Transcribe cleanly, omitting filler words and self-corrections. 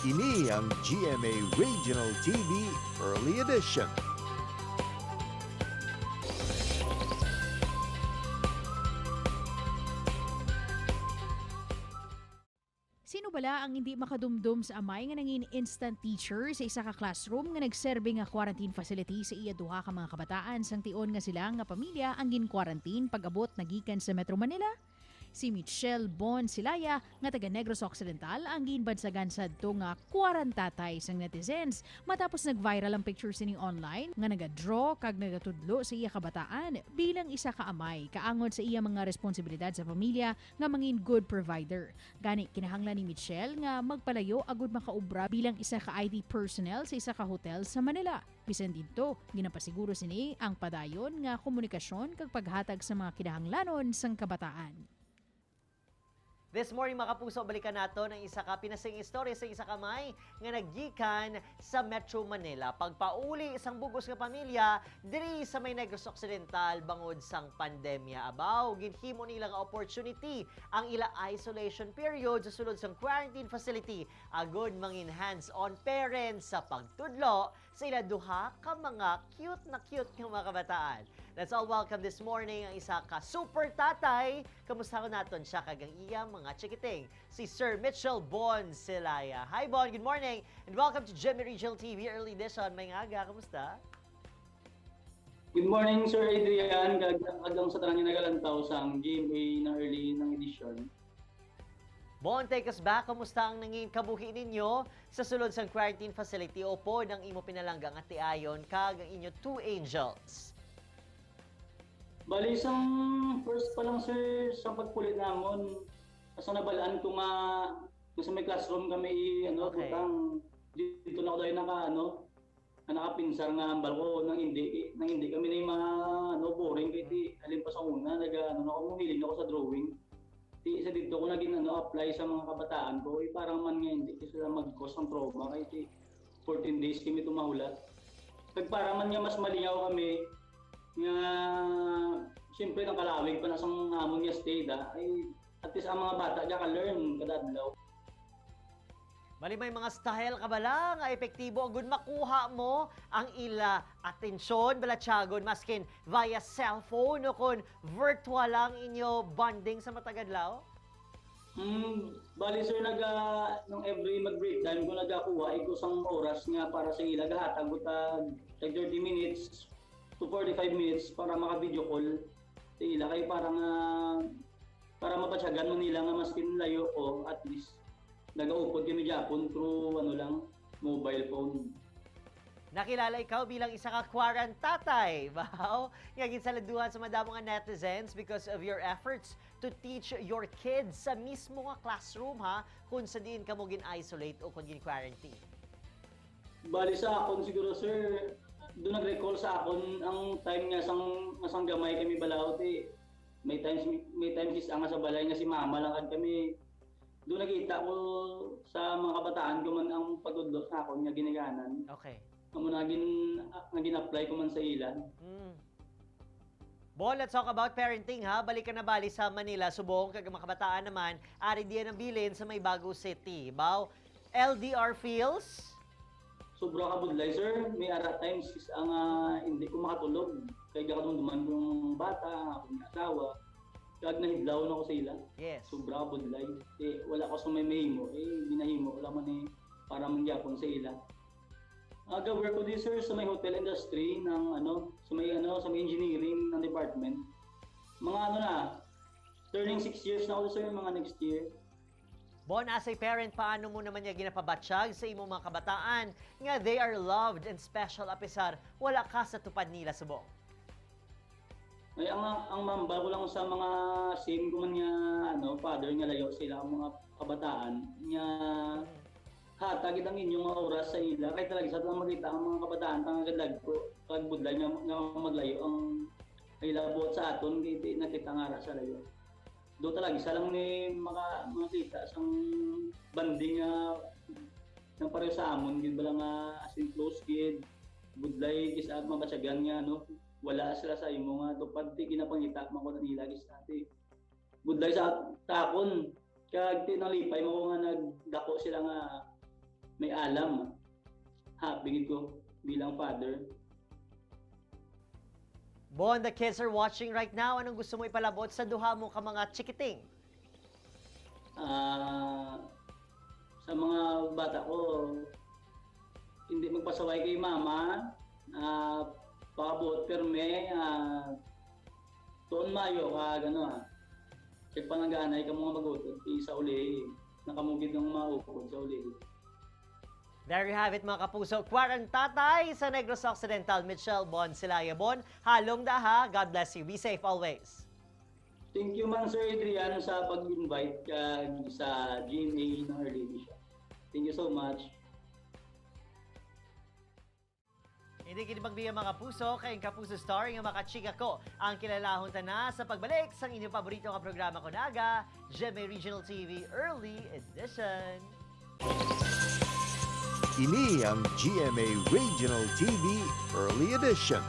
Ini ang GMA Regional TV Early Edition. Sino bala ang hindi makadumdum sa amay nga nangin instant teacher sa isa ka classroom nga nagserbe nga quarantine facility sa iya duha ka mga kabataan sang tion nga sila nga pamilya ang gin-quarantine pag-abot nagikan sa Metro Manila? Si Michelle Bon Silaya nga taga Negros Occidental ang ginbansagan sadto nga kwarantatay sang netizens matapos nag-viral ang picture sining online nga naga-draw kag nagatudlo sa iya kabataan bilang isa ka amay kaangod sa iya mga responsibilidad sa pamilya nga mangin good provider. Gani kinahanglan ni Michelle nga magpalayo agud makaubra bilang isa ka ID personnel sa isa ka hotel sa Manila. Bisan dito, ginapasiguro sini ang padayon nga komunikasyon kag paghatag sa mga kinahanglanon sang kabataan. This morning, mga kapuso, balikan nato ng isa ka pinasing istorya sa isa ka may nga naggikan sa Metro Manila. Pagpauli isang bugos nga pamilya diri sa may Negros Occidental bangod sang pandemya. Abaw, ginhimo nila nga opportunity ang ila isolation period sa sulod sang quarantine facility. Agod mangin hands-on parents sa pagtudlo sa ila duha ka mga cute nga mga kabataan. Let's all welcome this morning ang isa ka super tatay. Kamusta ko naton siya kagang iya mga chikiting, si Sir Mitchell Bon Silaya. Hi Bon, good morning and welcome to GMA Regional TV Early Edition. May ngaga, kamusta? Good morning, Sir Adrian. Hanggang sa tanan niya nagalantaw sa GMA na early ng edition. Bon, take us back. Kamusta ang nangin kabuhi ninyo sa sulod sang quarantine facility o po ng imo pinalanggang at tiayon kag ang inyo two angels? Bali, isang first pa lang, sir, sa pagpulit namon, asa nabalaan ko nga sa may classroom kami, Okay. putang, dito na ako dahil nakapinsar nga ang balko nang hindi kami na yung mga boring kaya alin pa sa una nakamuhiling ako sa drawing. Isa dito ko naging apply sa mga kabataan ko, parang man nga hindi kasi mag-cause ng trauma kaya 14 days kami tumahulat. Para man nga mas malingaw kami nga siyempre nang kalawig pa na sa amon nga stay ay at least ang mga bata diya ka-learn kada adlaw. Mali may mga style ka bala nga epektibo agud makuha mo ang ila atensyon balatsagon maskin via cellphone o kun virtual lang inyo bonding sa matagadlaw? Bali sir nung every mag-break time ko nagakuha ko sang oras nga para sa ila gahatag tag 30 minutes to 45 minutes para maka-video call sa ila kay para mapatsagan mo nila nga maskin layo ko at least nagaupod kami Japon through mobile phone. Nakilala ikaw bilang isa ka kwarantatay. Wow! Nga ginsaladuhan sa madamo nga netizens because of your efforts to teach your kids sa mismo nga classroom ha kung sa diin ka mo gin-isolate o kung gin-quarantine. Bali sa akon siguro sir, doon nag-recall sa akon ang time nga sang gamay kami balawt may times is ang sa balay nga si mama lang kami. Doon nakita ko sa mga kabataan ko man ang pagudlo sa akon nga ginaganan. Okay. Amo naging apply ko man sa ilan. Bon, let's talk about parenting ha. Balik ka na bali sa Manila, subong kag mga kabataan naman, ari diyan ang bilin sa may Bago City. Baw, LDR feels? Sobra ka budlay sir, may ara times is ang hindi ko makatulog. Kaya duman kong bata, akong asawa. Kag nahidlaw na ko sa ila. Yes. Sobra ka budlay. Wala ko sa may mahimo. Ginahimo ko laman para mangyapon sa ila. Work ko din sir sa may hotel industry ng sa may engineering ng department. Mga turning 6 years na ako sir, mga next year. Bon, as a parent, paano mo naman niya ginapabatsyag sa imong mga kabataan nga they are loved and special apisar wala ka sa tupad nila subong? Ay ang mamba ko lang sa mga same ko man nga father nga layo sila ang mga kabataan nga hatag ang inyong mga oras sa ila kay talaga sa lang makita ang mga kabataan tang gadlag ko kag budlay nga maglayo ang ila buot sa aton kay nakita nga sa layo. Do talaga isa lang ni makita sang banding ng pareho sa amon gid bala nga as in close kid budlay kisa mabatsagan nga wala sila sa imo nga tupad ti kinapangita man ko nila gis ati budlay sa akon kag tinalipay mo nga nagdako sila nga may alam. Happy ko bilang father. Bon, the kids are watching right now. Anong gusto mo ipalabot sa duha mo ka mga chikiting? Sa mga bata ko, hindi magpasaway kay mama, pakabot perme, tuon mayo ka gano'n. Check pa nang ganay ka mga magutot, sa uli, nakamugid ng maupod sa uli. There you have it mga kapuso. Kwarantatay sa Negros Occidental. Mitchell Bon Silaya Bon. Halong daha. God bless you. Be safe always. Thank you man Sir Adrian sa pag-invite ka sa GMA ng Early Edition. Thank you so much. Hindi kinibagbigyan mga kapuso, kay Kapuso Star, nga makachika ko ang kilalahon na sa pagbalik sa inyong paborito nga programa ko naga, GMA Regional TV Early Edition. Ini ang GMA Regional TV Early Edition.